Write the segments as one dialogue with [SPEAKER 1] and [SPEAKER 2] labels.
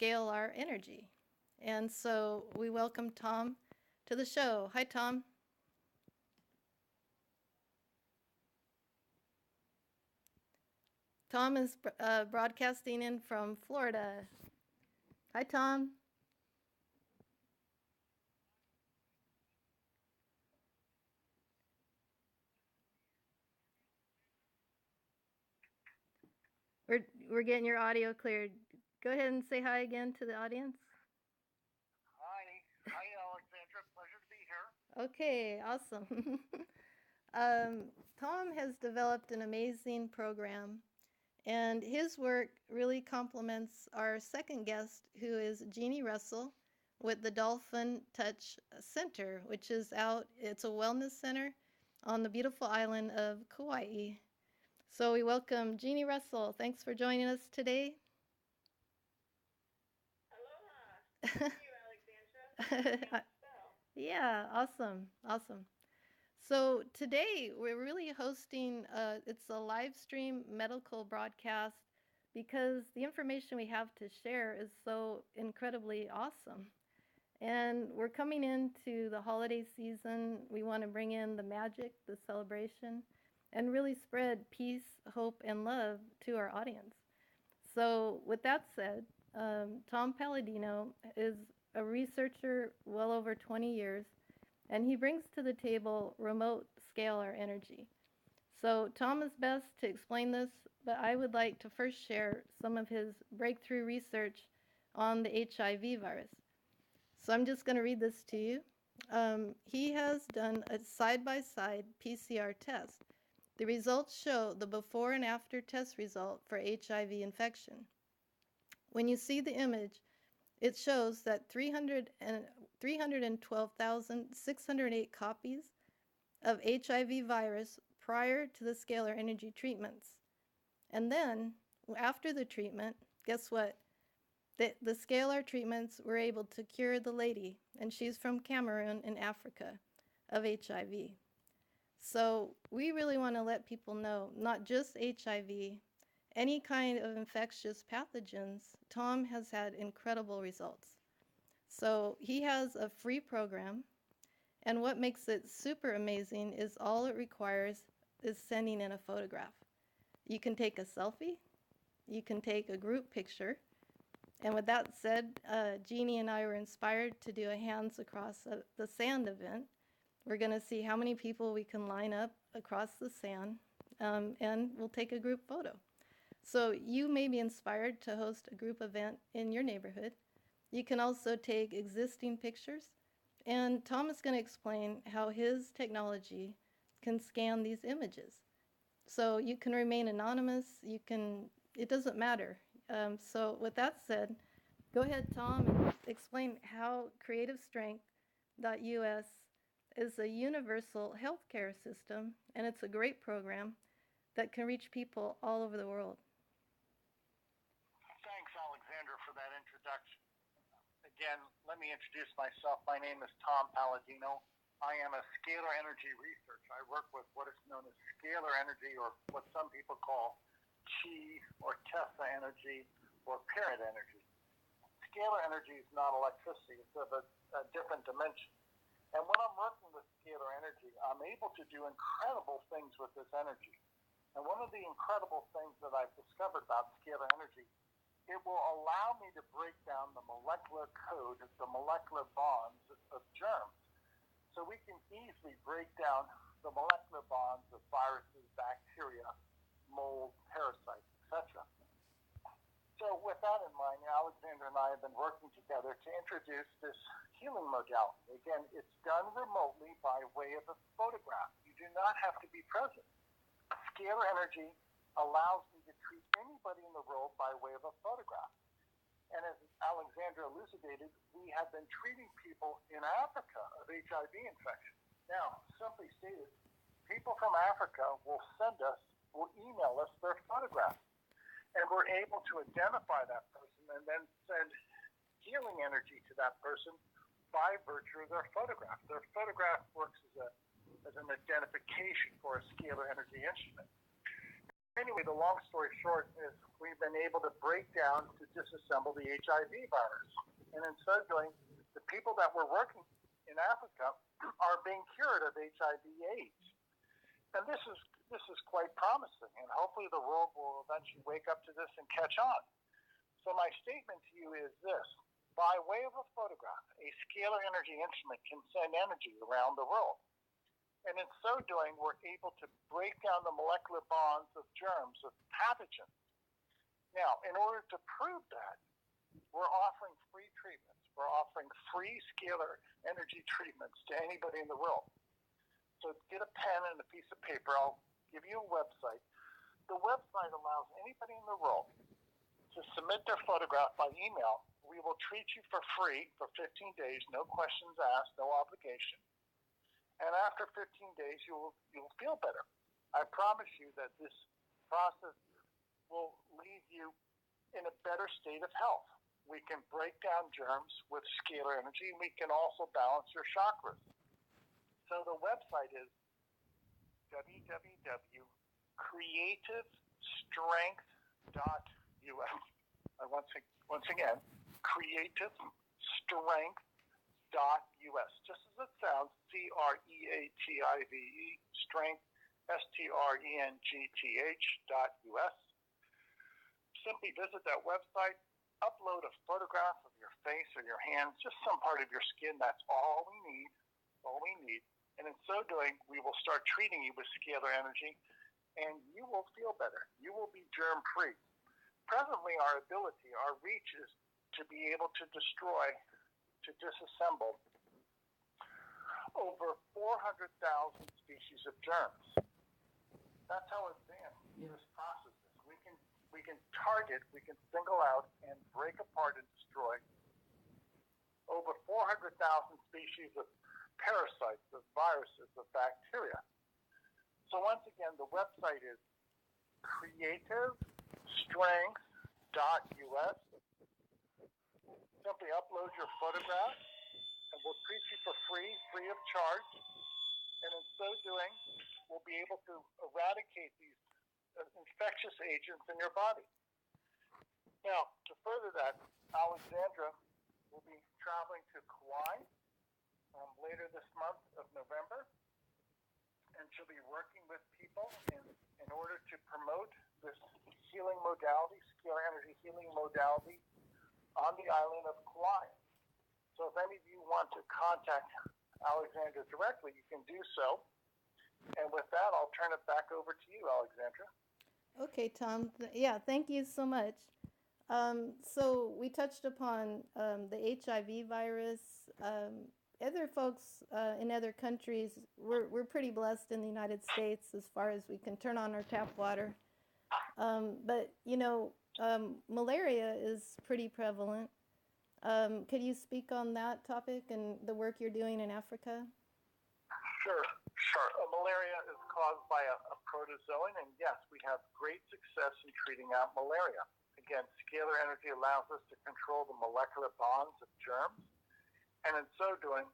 [SPEAKER 1] Scalar Energy. And so we welcome Tom to the show. Hi, Tom. Tom is broadcasting in from Florida. Hi, Tom. We're getting your audio cleared. Go ahead and say hi again to the audience.
[SPEAKER 2] Hi, Alexandra. Pleasure to be here.
[SPEAKER 1] Okay, awesome. Tom has developed an amazing program, and his work really complements our second guest, who is Jeanne Russell with the Dolphin Touch Center, which is it's a wellness center on the beautiful island of Kauai. So we welcome Jeanne Russell. Thanks for joining us today.
[SPEAKER 2] Aloha. Thank you, Alexandra.
[SPEAKER 1] Yeah, awesome. Awesome. So today we're really hosting, it's a live stream medical broadcast because the information we have to share is so incredibly awesome. And we're coming into the holiday season. We want to bring in the magic, the celebration, and really spread peace, hope, and love to our audience. So, with that said, Tom Palidono is a researcher well over 20 years, and he brings to the table remote scalar energy. So, Tom is best to explain this, but I would like to first share some of his breakthrough research on the HIV virus. So, I'm just going to read this to you. He has done a side by side PCR test. The results show the before and after test result for HIV infection. When you see the image, it shows that 312,608 copies of HIV virus prior to the scalar energy treatments. And then, after the treatment, guess what? The scalar treatments were able to cure the lady, and she's from Cameroon in Africa, of HIV. So we really want to let people know, not just HIV, any kind of infectious pathogens, Tom has had incredible results. So he has a free program, and what makes it super amazing is all it requires is sending in a photograph. You can take a selfie, you can take a group picture, and with that said, Jeanne and I were inspired to do a hands across the sand event. We're going to see how many people we can line up across the sand, and we'll take a group photo. So you may be inspired to host a group event in your neighborhood. You can also take existing pictures, and Tom is going to explain how his technology can scan these images. So you can remain anonymous. It doesn't matter. So with that said, go ahead, Tom, and explain how CreativeStrength.us is a universal healthcare system, and it's a great program that can reach people all over the world.
[SPEAKER 2] Thanks, Alexandra, for that introduction. Again, let me introduce myself. My name is Tom Palidono. I am a scalar energy researcher. I work with what is known as scalar energy, or what some people call chi or Tesla energy or parent energy. Scalar energy is not electricity. It's of a different dimension. And when I'm working with scalar energy, I'm able to do incredible things with this energy. And one of the incredible things that I've discovered about scalar energy, it will allow me to break down the molecular code, the molecular bonds of germs. So we can easily break down the molecular bonds of viruses, bacteria, mold, parasites, etc. So with that in mind, Alexandra and I have been working together to introduce this healing modality. Again, it's done remotely by way of a photograph. You do not have to be present. Scalar energy allows me to treat anybody in the world by way of a photograph. And as Alexandra elucidated, we have been treating people in Africa of HIV infection. Now, simply stated, people from Africa will email us their photographs. And we're able to identify that person and then send healing energy to that person by virtue of their photograph. Their photograph works as an identification for a scalar energy instrument. Anyway, the long story short is we've been able to break down to disassemble the HIV virus. And in so doing, the people that we're working in Africa are being cured of HIV/AIDS. And this is quite promising, and hopefully the world will eventually wake up to this and catch on. So my statement to you is this: by way of a photograph, a scalar energy instrument can send energy around the world. And in so doing, we're able to break down the molecular bonds of germs, of pathogens. Now, in order to prove that, we're offering free treatments. We're offering free scalar energy treatments to anybody in the world. So get a pen and a piece of paper. I'll give you a website. The website allows anybody in the world to submit their photograph by email. We will treat you for free for 15 days, no questions asked, no obligation. And after 15 days, you'll feel better. I promise you that this process will leave you in a better state of health. We can break down germs with scalar energy, and we can also balance your chakras. So the website is www.creativestrength.us. Once again, creativestrength.us. Just as it sounds, CREATIVE, strength, STRENGTH.us. Simply visit that website, upload a photograph of your face or your hands, just some part of your skin. That's all we need. And in so doing, we will start treating you with scalar energy, and you will feel better. You will be germ-free. Presently, our ability, our reach is to be able to destroy, to disassemble over 400,000 species of germs. That's how advanced this process is. We can target, we can single out and break apart and destroy over 400,000 species of parasites, of viruses, of bacteria. So once again, the website is creativestrength.us. Simply upload your photograph, and we'll treat you for free of charge. And in so doing, we'll be able to eradicate these infectious agents in your body. Now, to further that, Alexandra will be traveling to Kauai later this month of November, and she'll be working with people in order to promote this healing modality, scalar energy healing modality, on the island of Kauai. So if any of you want to contact Alexandra directly, you can do so. And with that, I'll turn it back over to you, Alexandra.
[SPEAKER 1] Okay, Tom. Yeah, thank you so much. So we touched upon the HIV virus. Other folks in other countries, we're pretty blessed in the United States as far as we can turn on our tap water. But, malaria is pretty prevalent. Could you speak on that topic and the work you're doing in Africa?
[SPEAKER 2] Sure. Malaria is caused by a protozoan, and yes, we have great success in treating out malaria. Again, scalar energy allows us to control the molecular bonds of germs, and in so doing,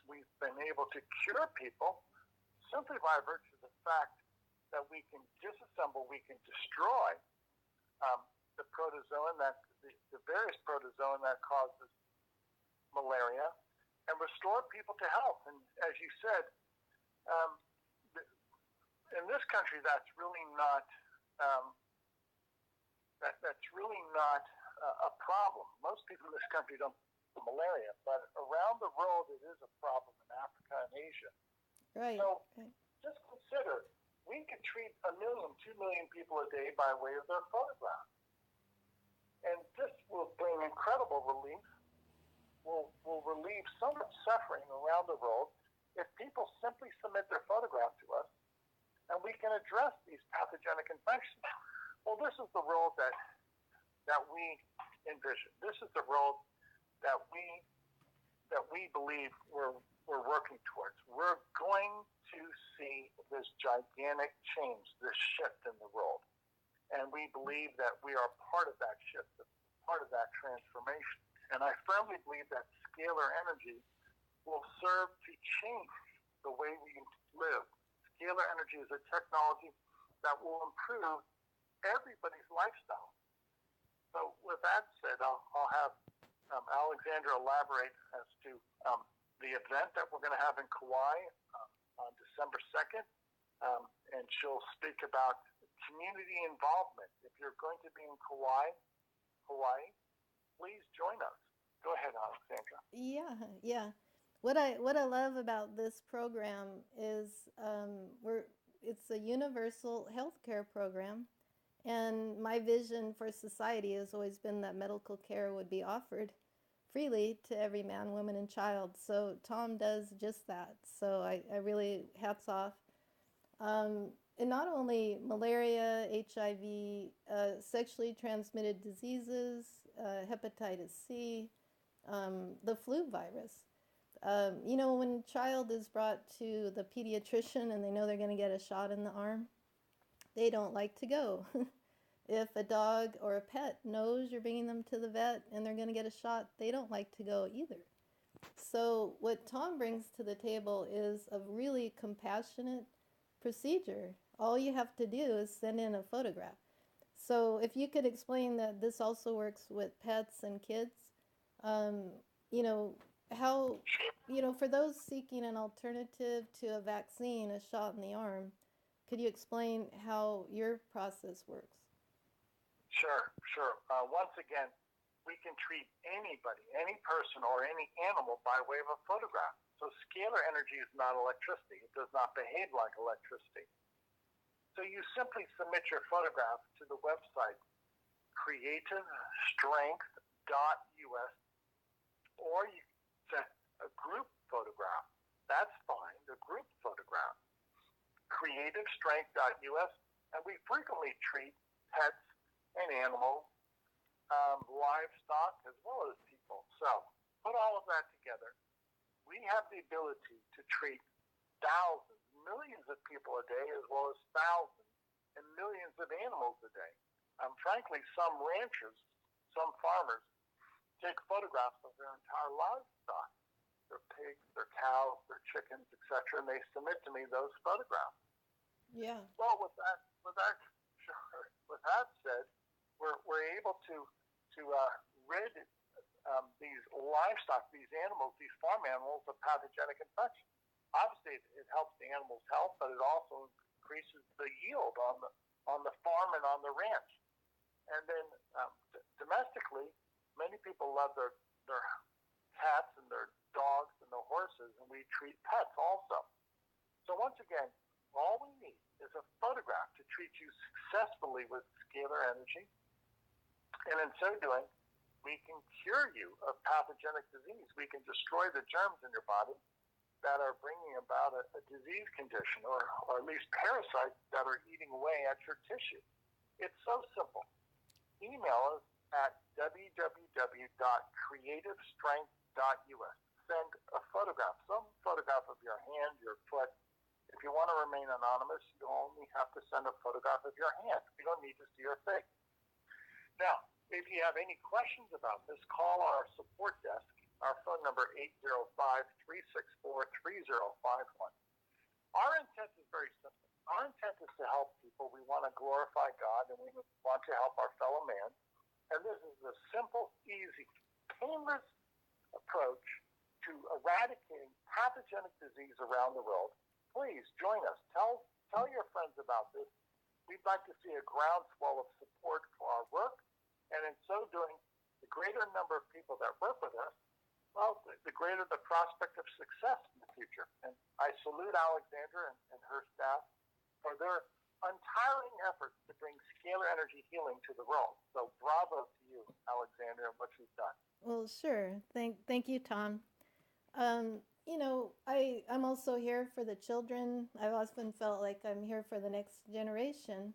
[SPEAKER 2] we've been able to cure people simply by virtue of the fact that we can disassemble, we can destroy the protozoan, the various protozoan that causes malaria, and restore people to health. And as you said, in this country, that's really not a problem. Most people in this country don't have malaria, but around the world, it is a problem in Africa and Asia.
[SPEAKER 1] Right.
[SPEAKER 2] So just consider, we could treat 1 million, 2 million people a day by way of their photograph. And this will bring incredible relief, will relieve so much suffering around the world if people simply submit their photograph to us, and we can address these pathogenic infections. Well, this is the world that we envision. This is the world that we believe we're working towards. We're going to see this gigantic change, this shift in the world. And we believe that we are part of that shift, part of that transformation. And I firmly believe that scalar energy will serve to change the way we live. Scalar energy is a technology that will improve everybody's lifestyle. So with that said, I'll have Alexandra elaborate as to the event that we're going to have in Kauai on December 2nd, and she'll speak about community involvement. If you're going to be in Hawaii, please join us. Go ahead, Alexandra.
[SPEAKER 1] Yeah. What I love about this program is it's a universal healthcare program, and my vision for society has always been that medical care would be offered freely to every man, woman, and child. So Tom does just that. So I really hats off. And not only malaria, HIV, sexually transmitted diseases, hepatitis C, the flu virus. When a child is brought to the pediatrician and they know they're going to get a shot in the arm, they don't like to go. If a dog or a pet knows you're bringing them to the vet and they're going to get a shot, they don't like to go either. So what Tom brings to the table is a really compassionate procedure. All you have to do is send in a photograph. So if you could explain that this also works with pets and kids, how, for those seeking an alternative to a vaccine, a shot in the arm, could you explain how your process works?
[SPEAKER 2] Sure. Once again, we can treat anybody, any person, or any animal by way of a photograph. So scalar energy is not electricity. It does not behave like electricity. So you simply submit your photograph to the website creativestrength.us, or you send a group photograph. That's fine, the group photograph. creativestrength.us, and we frequently treat pets and animals, livestock, as well as people. So put all of that together. We have the ability to treat thousands, millions of people a day, as well as thousands and millions of animals a day. Frankly, some ranchers, some farmers, take photographs of their entire livestock, their pigs, their cows, their chickens, etc., and they submit to me those photographs.
[SPEAKER 1] Yeah.
[SPEAKER 2] Well, with that said, we're able to rid these livestock, these animals, these farm animals of pathogenic infection. Obviously, it helps the animal's health, but it also increases the yield on the farm and on the ranch. And then domestically, many people love their cats and their dogs and their horses, and we treat pets also. So once again, all we need is a photograph to treat you successfully with scalar energy. And in so doing, we can cure you of pathogenic disease. We can destroy the germs in your body that are bringing about a disease condition, or at least parasites that are eating away at your tissue. It's so simple. Email us at www.creativestrength.us. Send a photograph, some photograph of your hand, your foot. If you want to remain anonymous, you only have to send a photograph of your hand. We don't need to see your face. Now, if you have any questions about this, call our support desk. Our phone number 805-364-3051. Our intent is very simple. Our intent is to help people. We want to glorify God, and we want to help our fellow man. And this is a simple, easy, painless approach to eradicating pathogenic disease around the world. Please join us. Tell your friends about this. We'd like to see a groundswell of support for our work, and in so doing, the greater number of people that work with us, well, the greater the prospect of success in the future. And I salute Alexandra and her staff for their untiring efforts to bring scalar energy healing to the world. So bravo to you, Alexandra, and what you've done.
[SPEAKER 1] Well, sure. Thank you, Tom. I'm also here for the children. I've often felt like I'm here for the next generation.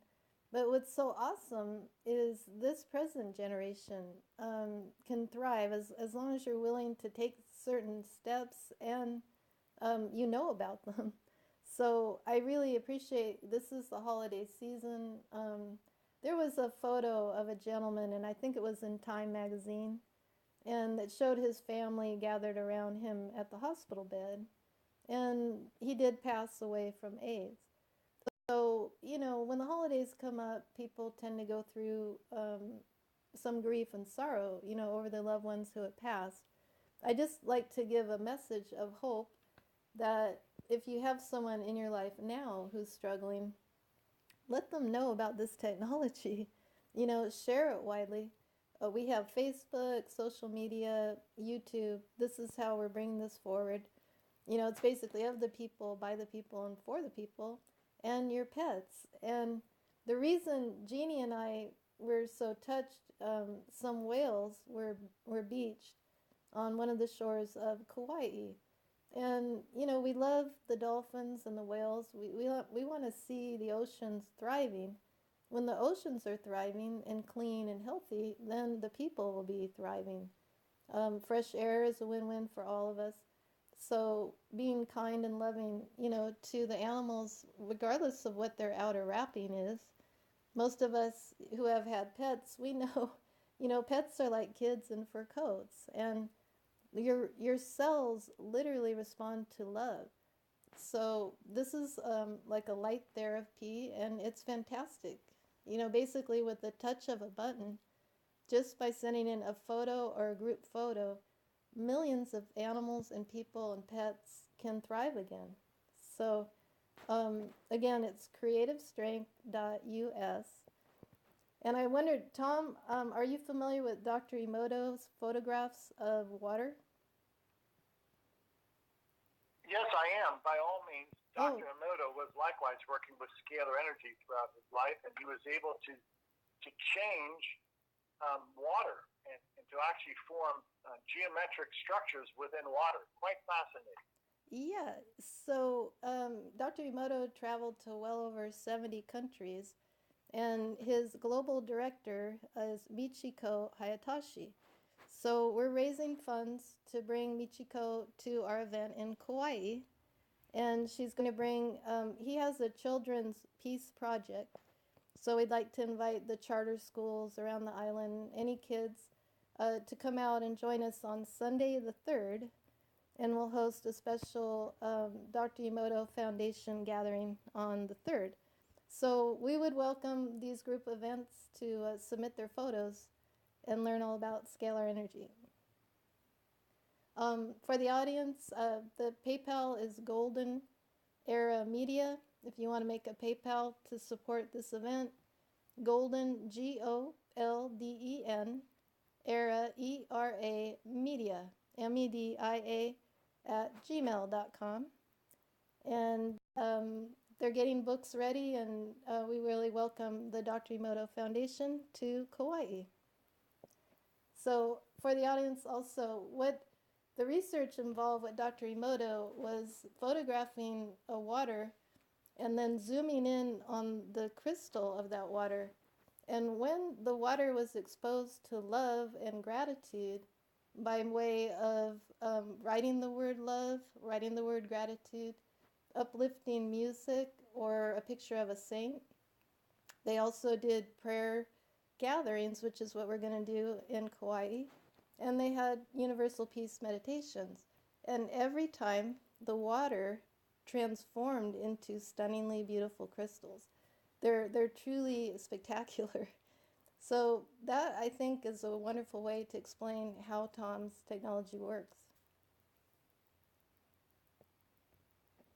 [SPEAKER 1] But what's so awesome is this present generation can thrive as long as you're willing to take certain steps and you know about them. So I really appreciate, this is the holiday season. There was a photo of a gentleman, and I think it was in Time magazine, and it showed his family gathered around him at the hospital bed. And he did pass away from AIDS. So, when the holidays come up, people tend to go through some grief and sorrow, over their loved ones who have passed. I just like to give a message of hope that if you have someone in your life now who's struggling, let them know about this technology. Share it widely. We have Facebook, social media, YouTube. This is how we're bringing this forward. It's basically of the people, by the people, and for the people, and your pets. And the reason Jeannie and I were so touched, some whales were beached on one of the shores of Kauai. And, we love the dolphins and the whales. We want to see the oceans thriving. When the oceans are thriving and clean and healthy, then the people will be thriving. Fresh air is a win-win for all of us. So being kind and loving, to the animals, regardless of what their outer wrapping is. Most of us who have had pets, we know, pets are like kids in fur coats. And your cells literally respond to love. So this is like a light therapy, and it's fantastic. Basically with the touch of a button, just by sending in a photo or a group photo, millions of animals and people and pets can thrive again. So again, it's creativestrength.us. And I wondered, Tom, are you familiar with Dr. Emoto's photographs of water?
[SPEAKER 2] Yes, I am. By all means, Dr. Emoto was likewise working with scalar energy throughout his life, and he was able to change water and to actually form geometric structures within water. Quite fascinating.
[SPEAKER 1] Yeah, so Dr. Emoto traveled to well over 70 countries, and his global director is Michiko Hayatashi. So we're raising funds to bring Michiko to our event in Kauai, and she's going to bring, he has a children's peace project, so we'd like to invite the charter schools around the island, any kids, to come out and join us on Sunday the 3rd, and we'll host a special Dr. Emoto Foundation gathering on the 3rd. So we would welcome these group events to submit their photos and learn all about scalar energy. For the audience, the PayPal is Golden Era Media. If you want to make a PayPal to support this event, Golden, Golden, Era, ERA, Media, MEDIA, @gmail.com. And they're getting books ready, and we really welcome the Dr. Emoto Foundation to Kauai. So for the audience also, what the research involved with Dr. Emoto was photographing a water and then zooming in on the crystal of that water. And when the water was exposed to love and gratitude by way of writing the word love, writing the word gratitude, uplifting music, or a picture of a saint. They also did prayer gatherings, which is what we're going to do in Kauai. And they had universal peace meditations. And every time the water transformed into stunningly beautiful crystals. They're truly spectacular. So that, I think, is a wonderful way to explain how Tom's technology works.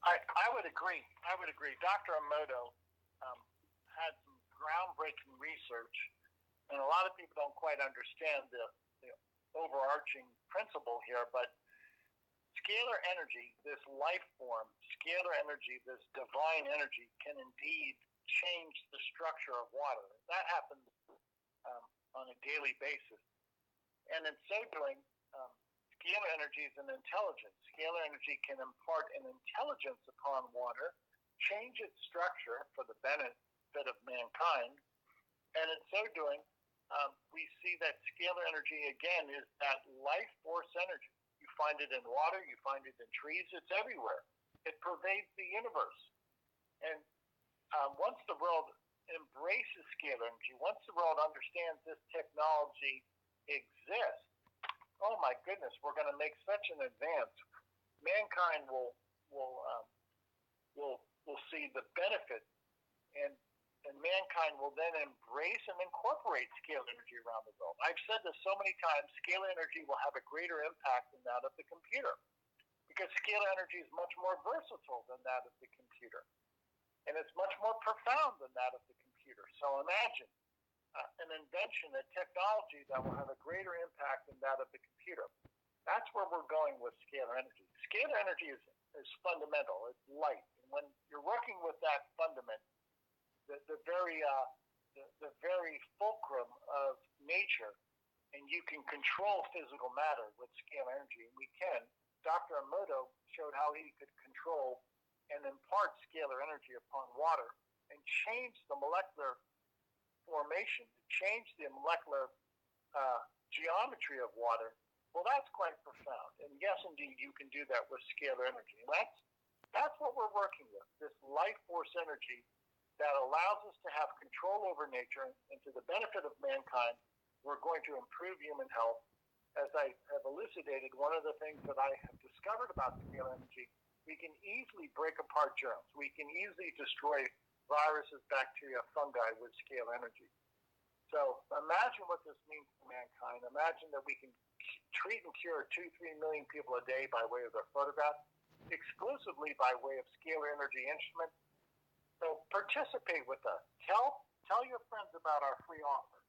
[SPEAKER 2] I would agree. Dr. Emoto had some groundbreaking research, and a lot of people don't quite understand the overarching principle here, but scalar energy, this life form, scalar energy, this divine energy, can indeed change the structure of water. That happens on a daily basis. And in so doing, scalar energy is an intelligence. Scalar energy can impart an intelligence upon water, change its structure for the benefit of mankind. And in so doing, we see that scalar energy, again, is that life force energy. You find it in water, you find it in trees, it's everywhere. It pervades the universe. And once the world embraces scalar energy, once the world understands this technology exists, oh my goodness, we're going to make such an advance. Mankind will see the benefit and mankind will then embrace and incorporate scalar energy around the world. I've said this so many times, scalar energy will have a greater impact than that of the computer, because scalar energy is much more versatile than that of the computer, and it's much more profound than that of the computer. So imagine an invention, a technology that will have a greater impact than that of the computer. That's where we're going with scalar energy. Scalar energy is fundamental. It's light. And when you're working with that fundament, the very fulcrum of nature, and you can control physical matter with scalar energy. And we can. Dr. Emoto showed how he could control and impart scalar energy upon water and change the molecular formation, change the molecular geometry of water. Well, that's quite profound. And yes, indeed, you can do that with scalar energy. And that's what we're working with, this life force energy that allows us to have control over nature, and to the benefit of mankind, we're going to improve human health. As I have elucidated, one of the things that I have discovered about scalar energy, we can easily break apart germs. We can easily destroy viruses, bacteria, fungi with scalar energy. So imagine what this means to mankind. Imagine that we can treat and cure 2-3 million people a day by way of their photograph, exclusively by way of scalar energy instruments. So participate with us. Tell your friends about our free offer.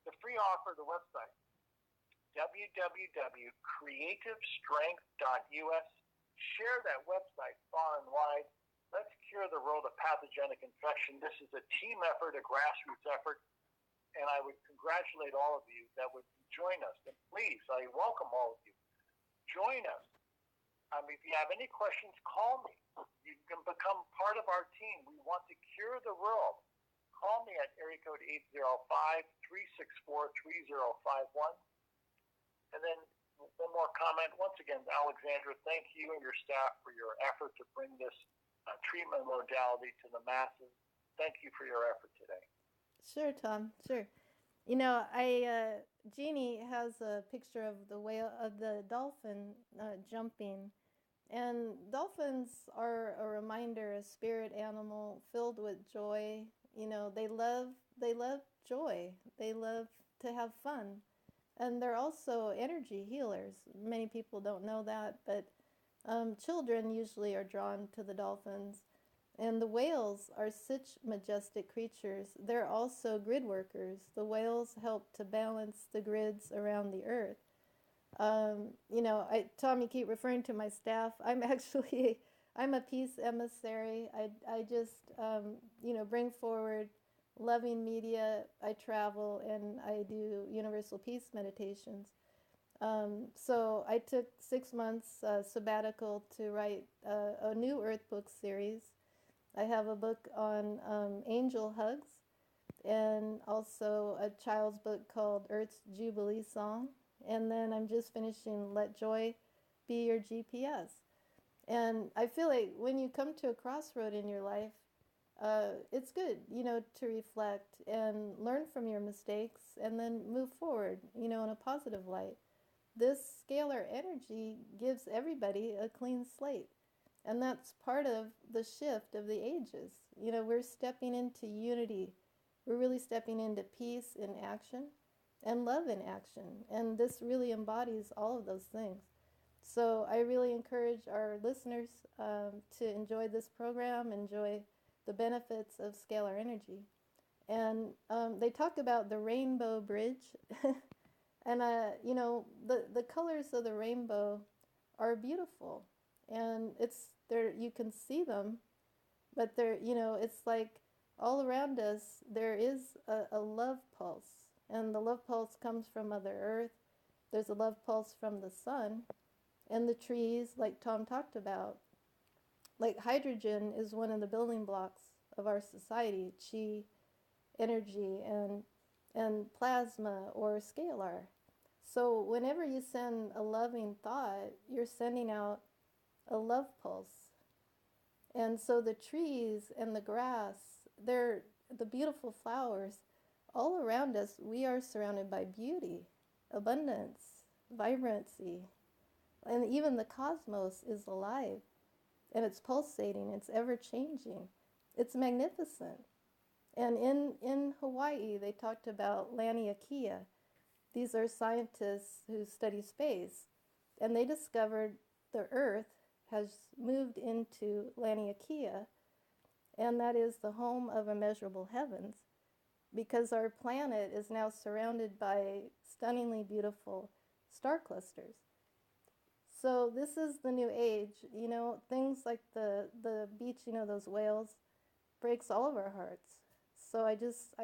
[SPEAKER 2] The free offer, the website, www.creativestrength.us. Share that website far and wide. Let's cure the world of pathogenic infection. This is a team effort, a grassroots effort, and I would congratulate all of you that would join us. And please, I welcome all of you. Join us. If you have any questions, call me. You can become part of our team. We want to cure the world. Call me at area code 805-364-3051. And then one more comment. Once again, Alexandra, thank you and your staff for your effort to bring this treatment modality to the masses. Thank you for your effort today.
[SPEAKER 1] Sure, Tom. Sure. Jeanne has a picture of the dolphin jumping, and dolphins are a reminder, a spirit animal filled with joy. They love joy. They love to have fun, and they're also energy healers. Many people don't know that, but children usually are drawn to the dolphins. And the whales are such majestic creatures. They're also grid workers. The whales help to balance the grids around the earth. Tom, you keep referring to my staff. I'm a peace emissary. I just, bring forward loving media. I travel and I do universal peace meditations. So I took 6 months sabbatical to write a new Earth book series. I have a book on angel hugs, and also a child's book called Earth's Jubilee Song. And then I'm just finishing Let Joy Be Your GPS. And I feel like when you come to a crossroad in your life, it's good, to reflect and learn from your mistakes and then move forward, in a positive light. This scalar energy gives everybody a clean slate. And that's part of the shift of the ages. We're stepping into unity. We're really stepping into peace in action and love in action. And this really embodies all of those things. So I really encourage our listeners to enjoy this program, enjoy the benefits of scalar energy. And they talk about the rainbow bridge. And, the colors of the rainbow are beautiful. And it's there, you can see them, but it's like all around us, there is a love pulse. And the love pulse comes from Mother Earth. There's a love pulse from the sun and the trees, like Tom talked about. Like hydrogen is one of the building blocks of our society, chi, energy, and plasma or scalar. So whenever you send a loving thought, you're sending out a love pulse. And so the trees and the grass, they're the beautiful flowers. All around us, we are surrounded by beauty, abundance, vibrancy. And even the cosmos is alive, and it's pulsating, it's ever changing. It's magnificent. And in Hawaii, they talked about Laniakea. These are scientists who study space, and they discovered the Earth has moved into Laniakea, and that is the home of immeasurable heavens, because our planet is now surrounded by stunningly beautiful star clusters. So this is the new age. Things like the beach, those whales, breaks all of our hearts. So I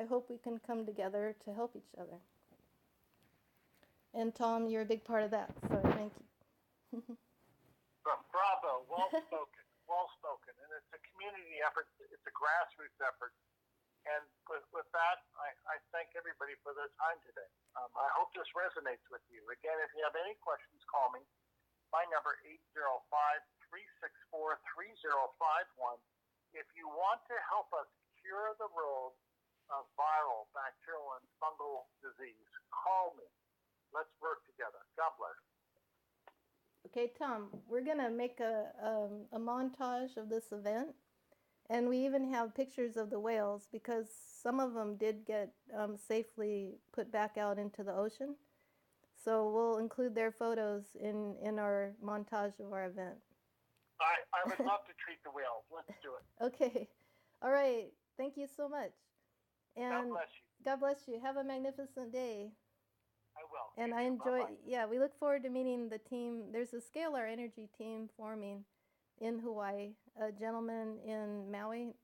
[SPEAKER 1] hope we can come together to help each other. And Tom, you're a big part of that, so thank you.
[SPEAKER 2] Bravo, well spoken, well spoken. And it's a community effort, it's a grassroots effort. And with that, I thank everybody for their time today. I hope this resonates with you. Again, if you have any questions, call me. My number 805-364-3051. If you want to help us cure the world of viral, bacterial, and fungal disease, call me. Let's work together. God bless.
[SPEAKER 1] Okay, Tom, we're going to make a montage of this event. And we even have pictures of the whales because some of them did get safely put back out into the ocean. So we'll include their photos in our montage of our event.
[SPEAKER 2] I would love to treat the whales. Let's do it.
[SPEAKER 1] Okay. All right. Thank you so much. And
[SPEAKER 2] God bless you.
[SPEAKER 1] God bless you. Have a magnificent day.
[SPEAKER 2] I will.
[SPEAKER 1] And I enjoy, we look forward to meeting the team. There's a Scalar Energy team forming in Hawaii, a gentleman in Maui,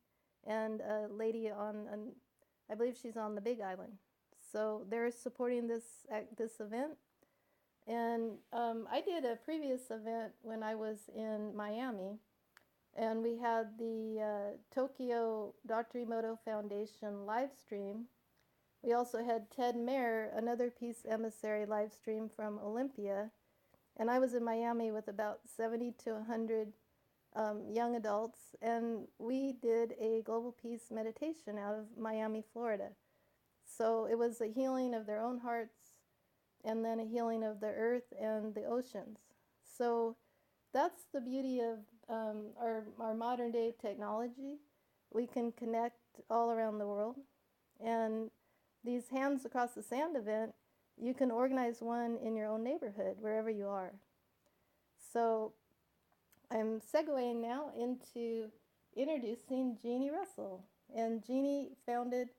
[SPEAKER 1] and a lady I believe she's on the Big Island. So they're supporting this event. And I did a previous event when I was in Miami, and we had the Tokyo Dr. Emoto Foundation live stream. We also had Ted Mayer, another peace emissary live stream from Olympia. And I was in Miami with about 70 to 100 young adults, and we did a global peace meditation out of Miami, Florida. So it was a healing of their own hearts and then a healing of the earth and the oceans. So that's the beauty of our modern day technology. We can connect all around the world. And these Hands Across the Sand event, you can organize one in your own neighborhood, wherever you are. So I'm segueing now into introducing Jeanne Russell. And Jeanne founded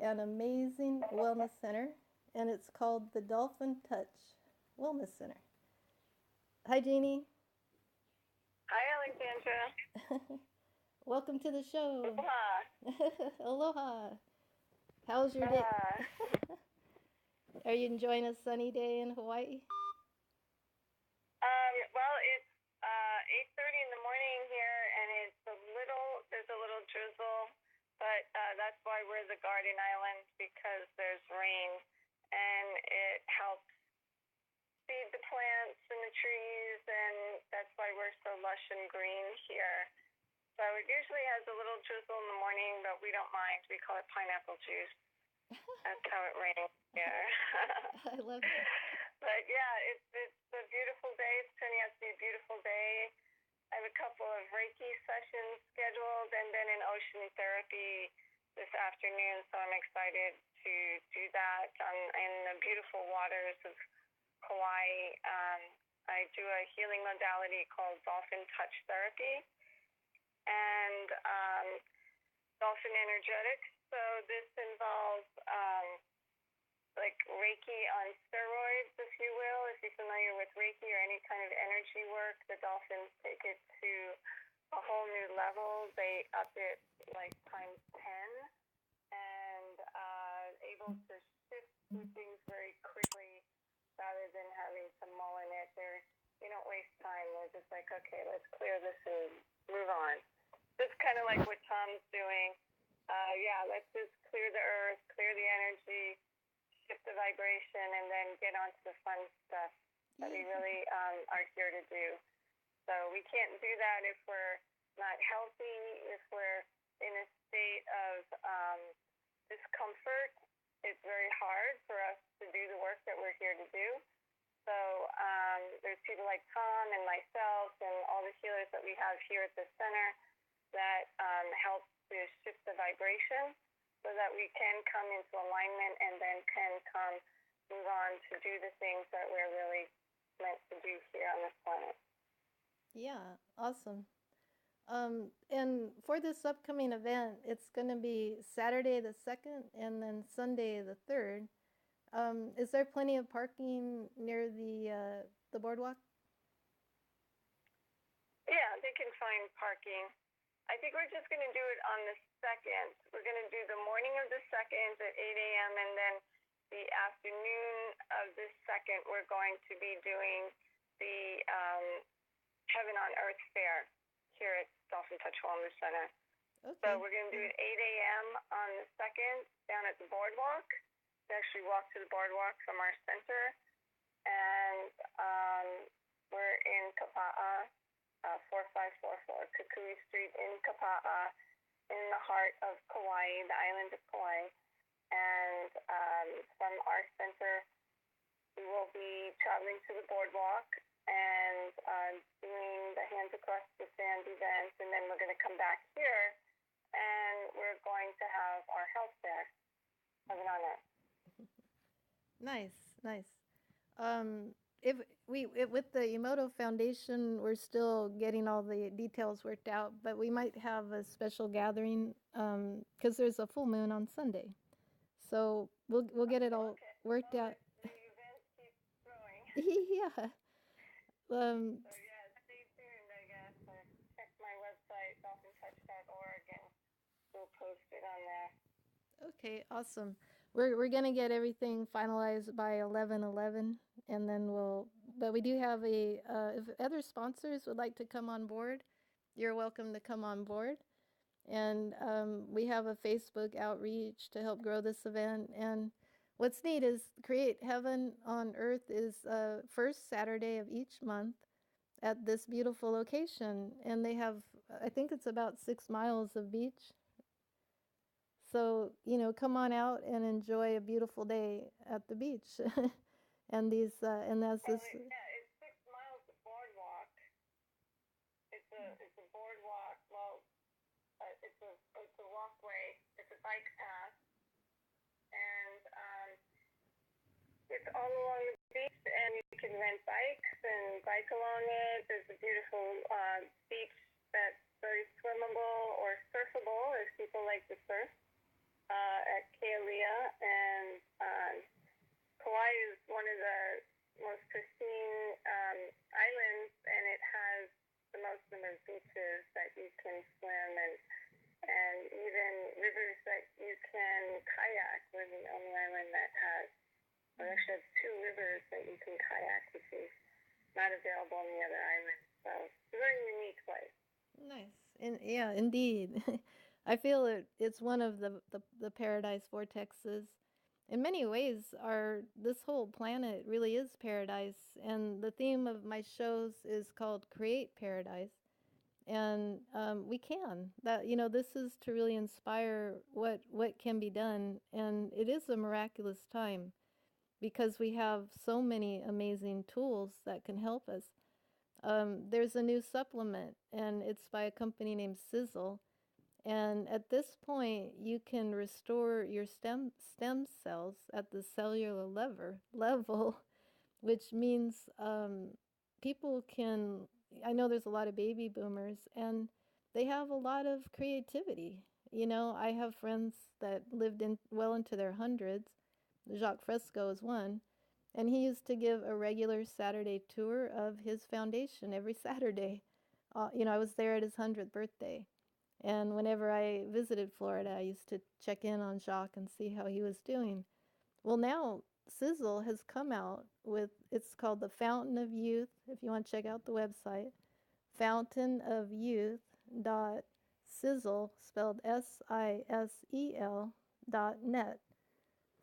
[SPEAKER 1] an amazing wellness center, and it's called the Dolphin Touch Wellness Center. Hi, Jeanne.
[SPEAKER 3] Hi, Alexandra.
[SPEAKER 1] Welcome to the show.
[SPEAKER 3] Aloha.
[SPEAKER 1] Aloha. How's your day? Are you enjoying a sunny day in Hawaii?
[SPEAKER 3] Well, it's 8:30 in the morning here, and there's a little drizzle, but that's why we're the Garden Island, because there's rain, and it helps feed the plants and the trees, and that's why we're so lush and green here. So it usually has a little drizzle in the morning, but we don't mind. We call it pineapple juice. That's how it rains here.
[SPEAKER 1] I love it.
[SPEAKER 3] But yeah, it's a beautiful day. It's turning out to be a beautiful day. I have a couple of Reiki sessions scheduled, and then an ocean therapy this afternoon. So I'm excited to do that in the beautiful waters of Hawaii. I do a healing modality called Dolphin Touch Therapy and Dolphin Energetics. So this involves like Reiki on steroids, if you will. If you're familiar with Reiki or any kind of energy work, the dolphins take it to a whole new level. They up it like times 10 and able to shift through things very quickly rather than having to mull in it. They don't waste time. They're just like, okay, let's clear this and move on. It's kind of like what Tom's doing. Let's just clear the earth, clear the energy, shift the vibration, and then get on to the fun stuff that we really are here to do. So we can't do that if we're not healthy, if we're in a state of discomfort. It's very hard for us to do the work that we're here to do. So there's people like Tom and myself and all the healers that we have here at the center that help to shift the vibration so that we can come into alignment and then can move on to do the things that we're really meant to do here on this planet.
[SPEAKER 1] Yeah, awesome. And for this upcoming event, it's going to be Saturday the 2nd and then Sunday the 3rd. Is there plenty of parking near the boardwalk?
[SPEAKER 3] Yeah, they can find parking. I think we're just going to do it on the 2nd. We're going to do the morning of the 2nd at 8 a.m. and then the afternoon of the 2nd, we're going to be doing the Heaven on Earth Fair here at Dolphin Touch Wellness Center.
[SPEAKER 1] Okay.
[SPEAKER 3] So we're going to do it 8 a.m. on the 2nd down at the boardwalk. We actually walk to the boardwalk from our center. And we're in Kapa'a, 4544 Kukui Street in Kapa'a, in the heart of Kauai, the island of Kauai. And from our center, we will be traveling to the boardwalk and doing the Hands Across the Sand event, and then we're going to come back here, and we're going to have our health fair. Heaven on Earth.
[SPEAKER 1] Nice, nice. If with the Emoto Foundation, we're still getting all the details worked out, but we might have a special gathering because there's a full moon on Sunday, so we'll get it all worked out.
[SPEAKER 3] The event keeps growing.
[SPEAKER 1] Yeah.
[SPEAKER 3] So yeah, stay tuned, I guess. Check my website, dolphintouch.org, and we'll post it on there.
[SPEAKER 1] Okay, awesome. We're gonna get everything finalized by 11/11, and then but we do have if other sponsors would like to come on board, you're welcome to come on board. And we have a Facebook outreach to help grow this event. And what's neat is Create Heaven on Earth is first Saturday of each month at this beautiful location. And they have, I think it's about 6 miles of beach. So, come on out and enjoy a beautiful day at the beach. And that's this.
[SPEAKER 3] Yeah, it's 6 miles of boardwalk. It's a boardwalk. Well, it's a walkway. It's a bike path, and it's all along the beach. And you can rent bikes and bike along it. There's a beautiful beach that's very swimmable or surfable if people like to surf at Kealia. And Kauai is one of the most pristine islands, and it has the most number of beaches that you can swim and even rivers that you can kayak. We're the only island that has, we actually have 2 rivers that you can kayak, which is not available on the other islands. So it's a very unique place.
[SPEAKER 1] Nice. Yeah, indeed. I feel it's one of the paradise vortexes. In many ways, this whole planet really is paradise, and the theme of my shows is called Create Paradise. And we can this is to really inspire what can be done, and it is a miraculous time because we have so many amazing tools that can help us. There's a new supplement, and it's by a company named Sizzle. And at this point, you can restore your stem cells at the cellular level, which means people can. I know there's a lot of baby boomers, and they have a lot of creativity. I have friends that lived well into their hundreds. Jacques Fresco is one, and he used to give a regular Saturday tour of his foundation every Saturday. I was there at his 100th birthday. And whenever I visited Florida, I used to check in on Jacques and see how he was doing. Well, now Sizzle has come out with, it's called the Fountain of Youth. If you want to check out the website, fountainofyouth.sizzle, spelled SISEL.net.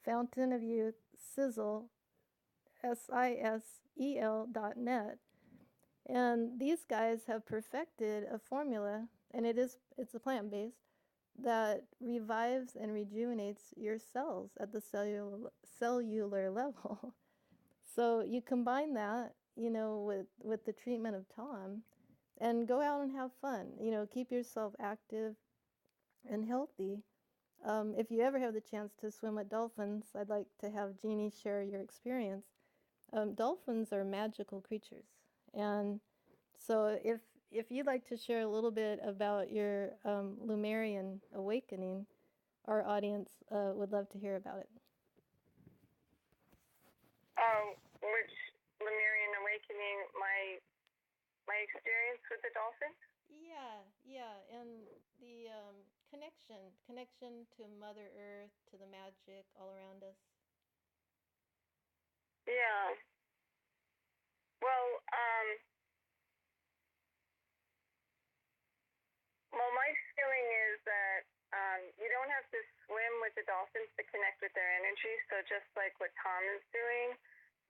[SPEAKER 1] Fountain of Youth, Sizzle, SISEL.net. And these guys have perfected a formula, and it's a plant-based, that revives and rejuvenates your cells at the cellular level. So you combine that, with the treatment of Tom, and go out and have fun. Keep yourself active and healthy. If you ever have the chance to swim with dolphins, I'd like to have Jeannie share your experience. Dolphins are magical creatures, and so if you'd like to share a little bit about your Lemurian awakening, our audience would love to hear about it.
[SPEAKER 3] Which Lemurian awakening? My experience with the dolphin?
[SPEAKER 1] Yeah, and the connection to Mother Earth, to the magic all around us.
[SPEAKER 3] Yeah. Well, my feeling is that you don't have to swim with the dolphins to connect with their energy. So just like what Tom is doing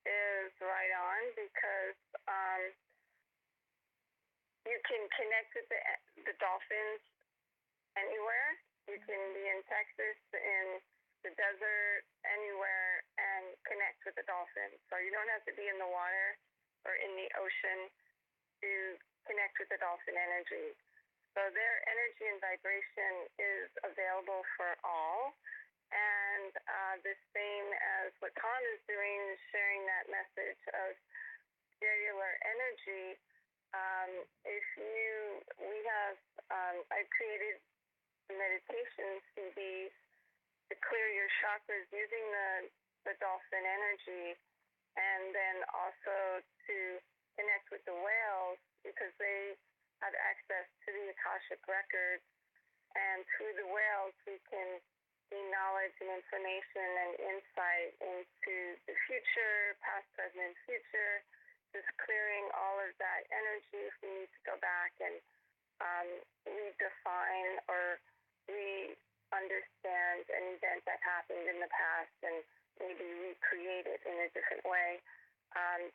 [SPEAKER 3] is right on, because you can connect with the dolphins anywhere. You can be in Texas, in the desert, anywhere, and connect with the dolphins. So you don't have to be in the water or in the ocean to connect with the dolphin energy. So their energy and vibration is available for all. And the same as what Tom is doing, is sharing that message of cellular energy. I created meditation CDs to clear your chakras using the dolphin energy, and then also to connect with the whales, because they have access to the Akashic records, and through the whales we can gain knowledge and information and insight into the future, past, present, and future, just clearing all of that energy if we need to go back and redefine or re-understand an event that happened in the past and maybe recreate it in a different way.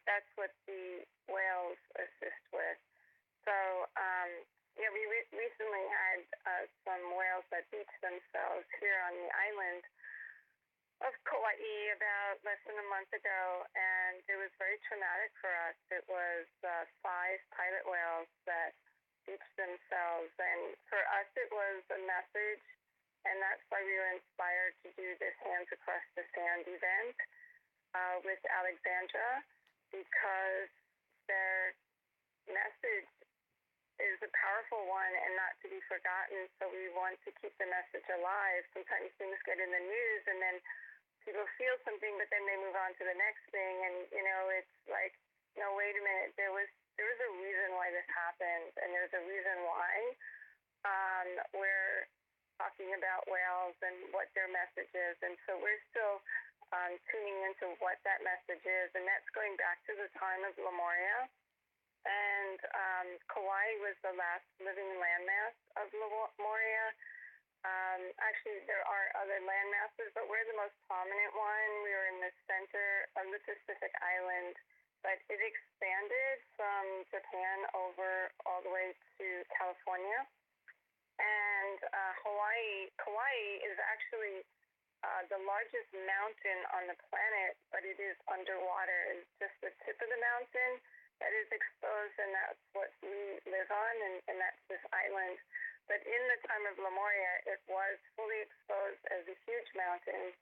[SPEAKER 3] That's what the whales assist with. So, we recently had some whales that beached themselves here on the island of Kauai about less than a month ago, and it was very traumatic for us. It was 5 pilot whales that beached themselves, and for us it was a message, and that's why we were inspired to do this Hands Across the Sand event with Alexandra, because their message is a powerful one and not to be forgotten. So we want to keep the message alive. Sometimes things get in the news and then people feel something, but then they move on to the next thing, and it's like, no, wait a minute, there was a reason why this happened, and there's a reason why we're talking about whales and what their message is. And so we're still tuning into what that message is, and that's going back to the time of Lemuria. And Kauai was the last living landmass of Lemuria. Actually, there are other landmasses, but we're the most prominent one. We were in the center of the Pacific island, but it expanded from Japan over all the way to California. And Kauai is actually the largest mountain on the planet, but it is underwater. It's just the tip of the mountain that is exposed, and that's what we live on, and that's this island. But in the time of Lemuria, it was fully exposed as a huge mountain.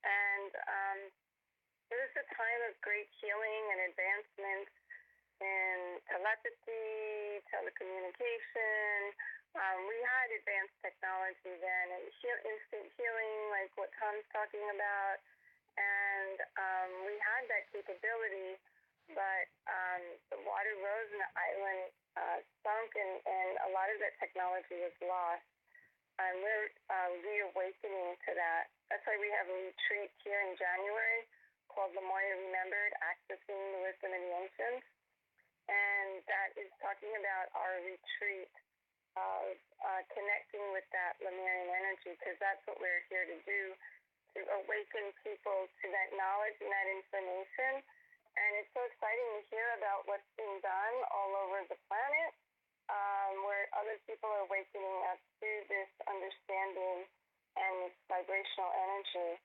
[SPEAKER 3] And it was a time of great healing and advancements in telepathy, telecommunication. We had advanced technology then, and instant healing, like what Tom's talking about. And we had that capability, but the water rose and the island sunk, and a lot of that technology was lost. And we're reawakening to that. That's why we have a retreat here in January called Lemuria Remembered, Accessing the Wisdom of the Ancients. And that is talking about our retreat of connecting with that Lemurian energy, because that's what we're here to do, to awaken people to that knowledge and that information. And it's so exciting to hear about what's being done all over the planet, where other people are waking up to this understanding and this vibrational energy.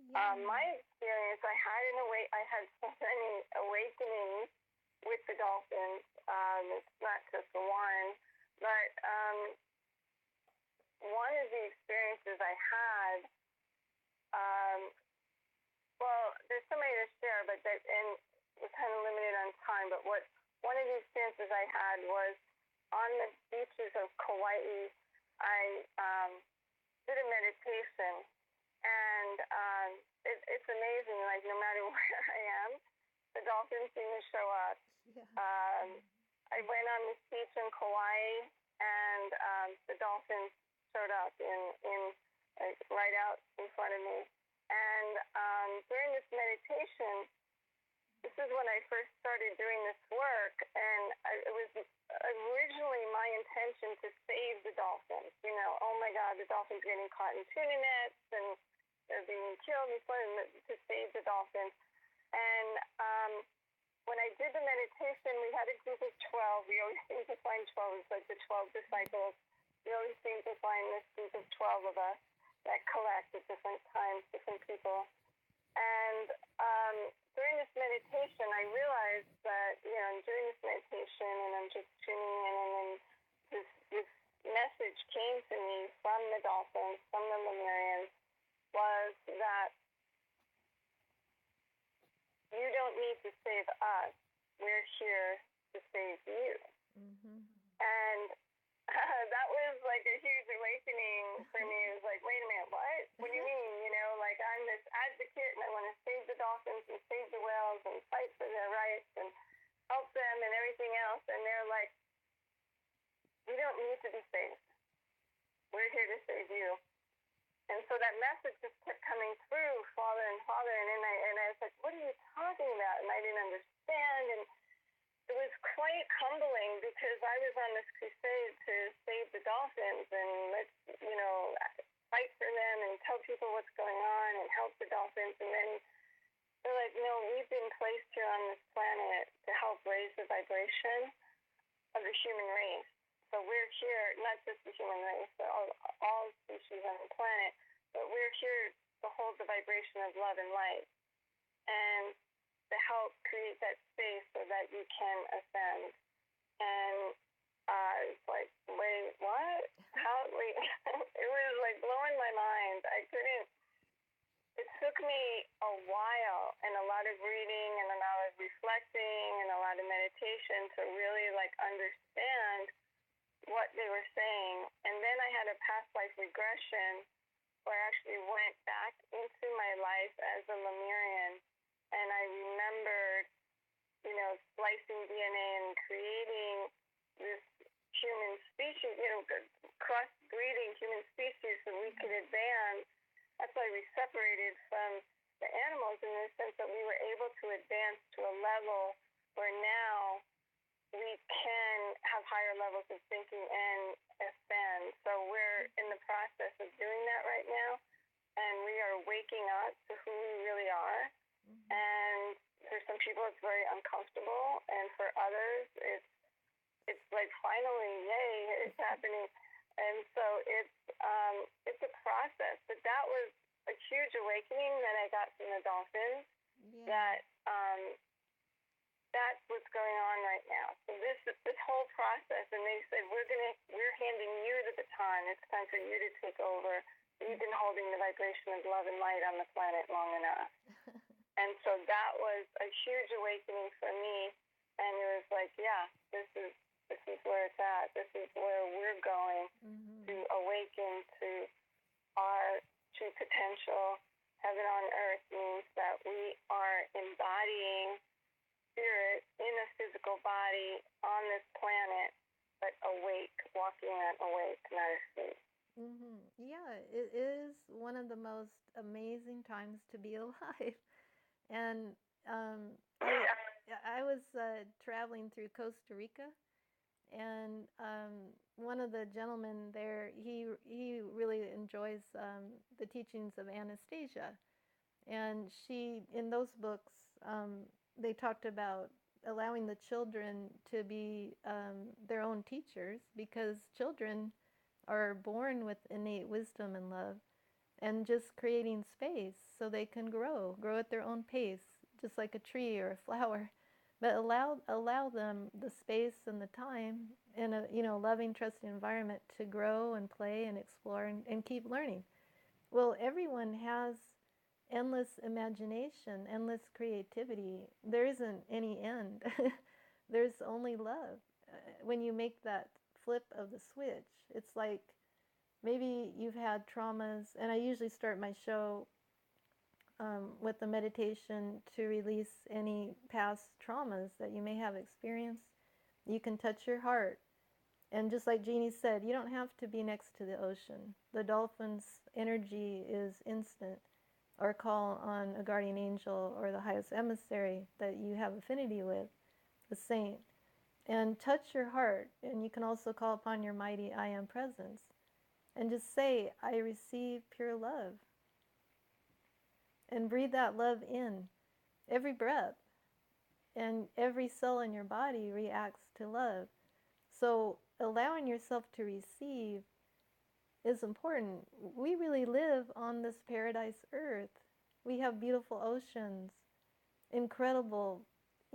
[SPEAKER 1] Yeah.
[SPEAKER 3] My experience, I had so many awakenings with the dolphins. It's not just one, but one of the experiences I had, well, there's so many to share, but and we're kind of limited on time. But one of the experiences I had was on the beaches of Kauai. I did a meditation, and it's amazing. Like, no matter where I am, the dolphins seem to show up.
[SPEAKER 1] Yeah.
[SPEAKER 3] I went on this beach in Kauai, and the dolphins showed up in right out in front of me. And during this meditation, this is when I first started doing this work, and it was originally my intention to save the dolphins. You know, oh my God, the dolphins getting caught in tuna nets, and they're being killed, and to save the dolphins. And when I did the meditation, we had a group of 12. We always seem to find 12. It's like the 12 disciples. We always seem to find this group of 12 of us that collect at different times, different people. And during this meditation, I realized that, you know, during this meditation, and I'm just tuning in, and then this message came to me from the dolphins, from the Lemurians, was that you don't need to save us. We're here to save you.
[SPEAKER 1] Mm-hmm.
[SPEAKER 3] And that was like a huge awakening for me. It was like, wait a minute, what? What do you mean? You know, like, I'm this advocate, and I want to save the dolphins and save the whales and fight for their rights and help them and everything else. And they're like, we don't need to be saved. We're here to save you. And so that message just kept coming through farther and farther. And I was like, what are you talking about? And I didn't understand. And it was quite humbling, because I was on this crusade to save the dolphins and let's, you know, fight for them and tell people what's going on and help the dolphins. And then they're like, no, we've been placed here on this planet to help raise the vibration of the human race. So we're here, not just the human race, but all species on the planet, but we're here to hold the vibration of love and light, and to help create that space so that you can ascend. And it's like, wait, what? How? Wait. It was like blowing my mind. I couldn't. It took me a while, and a lot of reading, and a lot of reflecting, and a lot of meditation to really like understand what they were saying. And then I had a past life regression where I actually went back into my life as a Lemurian, and I remembered, you know, splicing DNA and creating this human species, you know, cross-breeding human species so we could advance. That's why we separated from the animals, in the sense that we were able to advance to a level where now we can have higher levels of thinking and ascend. So we're in the process of doing that right now, and we are waking up to who we really are. Mm-hmm. And for some people it's very uncomfortable, and for others it's like, finally, yay, it's happening. And so it's a process. But that was a huge awakening that I got from the dolphins. Yeah. That that's what's going on right now. So this whole process, and they said, we're handing you the baton. It's time for you to take over. You've been holding the vibration of love and light on the planet long enough. And so that was a huge awakening for me. And it was like, yeah, this is where it's at. This is where we're going. Mm-hmm. To awaken to our true potential. Heaven on earth means that we are embodying spirit in a physical body on this planet, but awake, walking on awake, not asleep.
[SPEAKER 1] Mm-hmm. Yeah, it is one of the most amazing times to be alive. And I was traveling through Costa Rica, and one of the gentlemen there, he really enjoys the teachings of Anastasia. And she, in those books, they talked about allowing the children to be their own teachers, because children are born with innate wisdom and love, and just creating space so they can grow at their own pace, just like a tree or a flower. but allow them the space and the time in a loving, trusting environment to grow and play and explore and keep learning. Well, everyone has endless imagination, endless creativity. There isn't any end. There's only love. When you make that flip of the switch, it's like maybe you've had traumas, and I usually start my show with a meditation to release any past traumas that you may have experienced. You can touch your heart. And just like Jeannie said, you don't have to be next to the ocean. The dolphin's energy is instant. Or call on a guardian angel or the highest emissary that you have affinity with, a saint, and touch your heart. And you can also call upon your mighty I Am presence and just say, I receive pure love. And breathe that love in every breath. And every cell in your body reacts to love. So allowing yourself to receive is important. We really live on this paradise earth. We have beautiful oceans, incredible,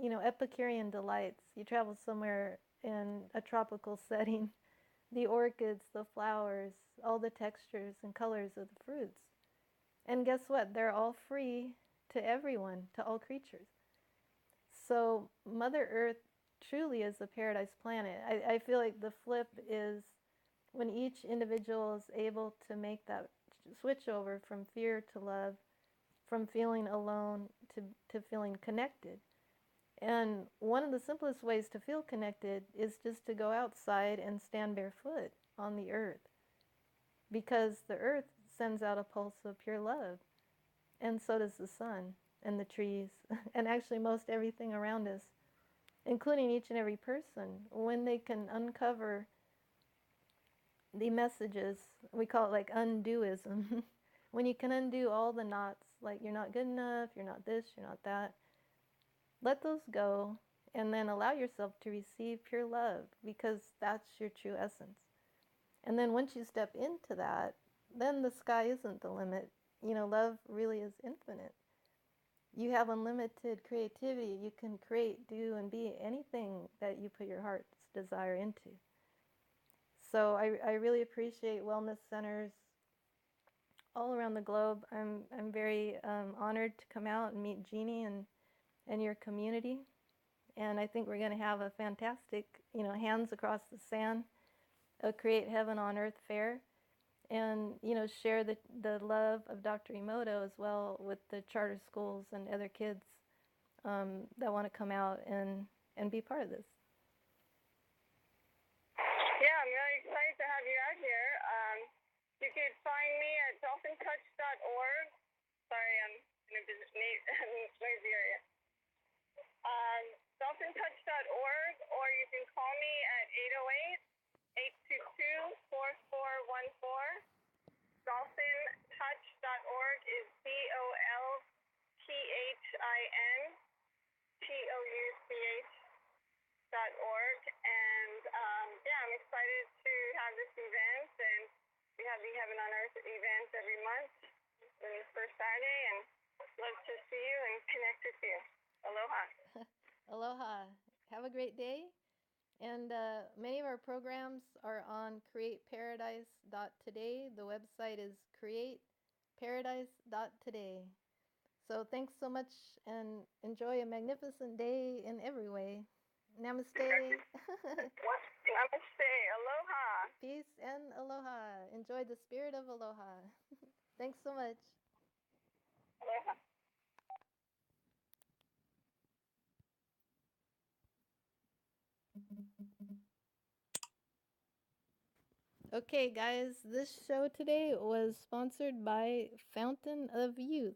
[SPEAKER 1] Epicurean delights. You travel somewhere in a tropical setting, the orchids, the flowers, all the textures and colors of the fruits. And guess what? They're all free to everyone, to all creatures. So Mother Earth truly is a paradise planet. I feel like the flip is when each individual is able to make that switch over from fear to love, from feeling alone to feeling connected. And one of the simplest ways to feel connected is just to go outside and stand barefoot on the earth, because the earth sends out a pulse of pure love, and so does the sun and the trees, and actually most everything around us, including each and every person, when they can uncover the messages. We call it like undoism. When you can undo all the knots, like you're not good enough, you're not this, you're not that, let those go, and then allow yourself to receive pure love, because that's your true essence. And then once you step into that, then the sky isn't the limit. Love really is infinite. You have unlimited creativity. You can create, do, and be anything that you put your heart's desire into. So I really appreciate wellness centers all around the globe. I'm very honored to come out and meet Jeannie and your community. And I think we're going to have a fantastic, hands across the sand, a Create Heaven on Earth fair, and share the love of Dr. Emoto as well with the charter schools and other kids that want to come out and be part of this.
[SPEAKER 3] Yeah, I'm really excited to have you out here. You could find me at dolphintouch.org. Sorry, I'm in a noisy area. Dolphintouch.org, or you can call me at 808-822-4414. Dolphintouch.org is DolphinTouch.org. And I'm excited to have this event. And we have the Heaven on Earth event every month, the first Saturday, and love to see you and connect with you. Aloha.
[SPEAKER 1] Aloha. Have a great day. And many of our programs are on createparadise.today. The website is createparadise.today. So thanks so much, and enjoy a magnificent day in every way. Namaste.
[SPEAKER 3] Namaste. Aloha.
[SPEAKER 1] Peace and aloha. Enjoy the spirit of aloha. Thanks so much.
[SPEAKER 3] Aloha.
[SPEAKER 1] Okay, guys, this show today was sponsored by Fountain of Youth.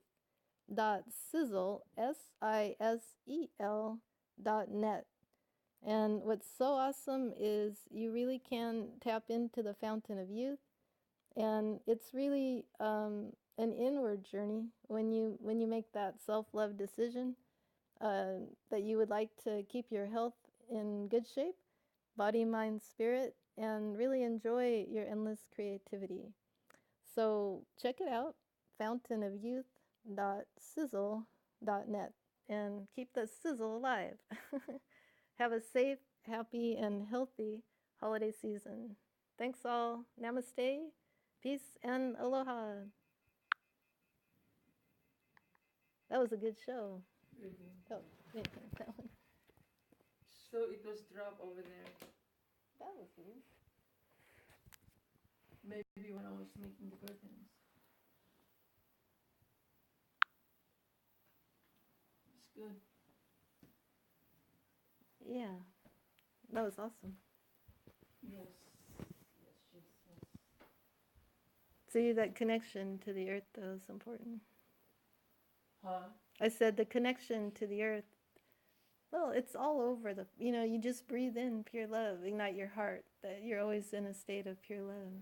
[SPEAKER 1] Sizzle, SISEL.net. And what's so awesome is you really can tap into the fountain of youth, and it's really an inward journey when you make that self-love decision that you would like to keep your health in good shape, body, mind, spirit, and really enjoy your endless creativity. So check it out, fountainofyouth.sizzle.net. and keep the sizzle alive. Have a safe, happy, and healthy holiday season. Thanks all. Namaste, peace, and aloha. That was a good show. Oh, yeah, that one.
[SPEAKER 4] So it was dropped over there.
[SPEAKER 1] That was weird.
[SPEAKER 4] Maybe when I was making the curtains. It's good.
[SPEAKER 1] Yeah, that was awesome.
[SPEAKER 4] Yes.
[SPEAKER 1] See, that connection to the earth, though, is important.
[SPEAKER 4] Huh?
[SPEAKER 1] I said the connection to the earth. Well, it's all over the, you just breathe in pure love, ignite your heart, that you're always in a state of pure love.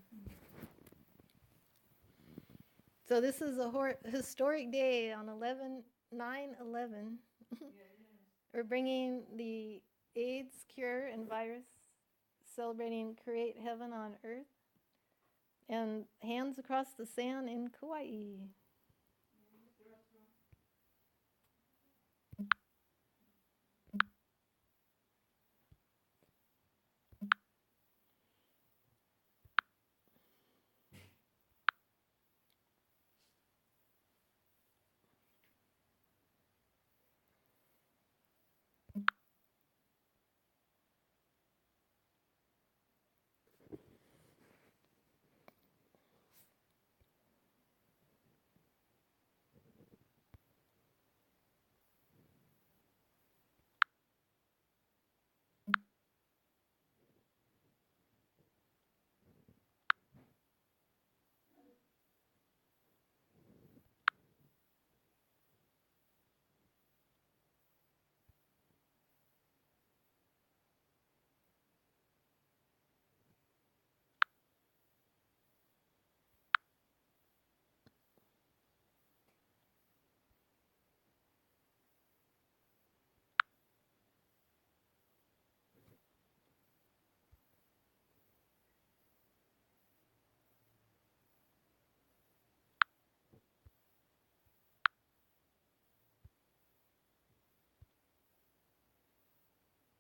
[SPEAKER 1] So this is a historic day on 9/11. We're bringing the AIDS cure and virus, celebrating create heaven on earth, and hands across the sand in Kauai.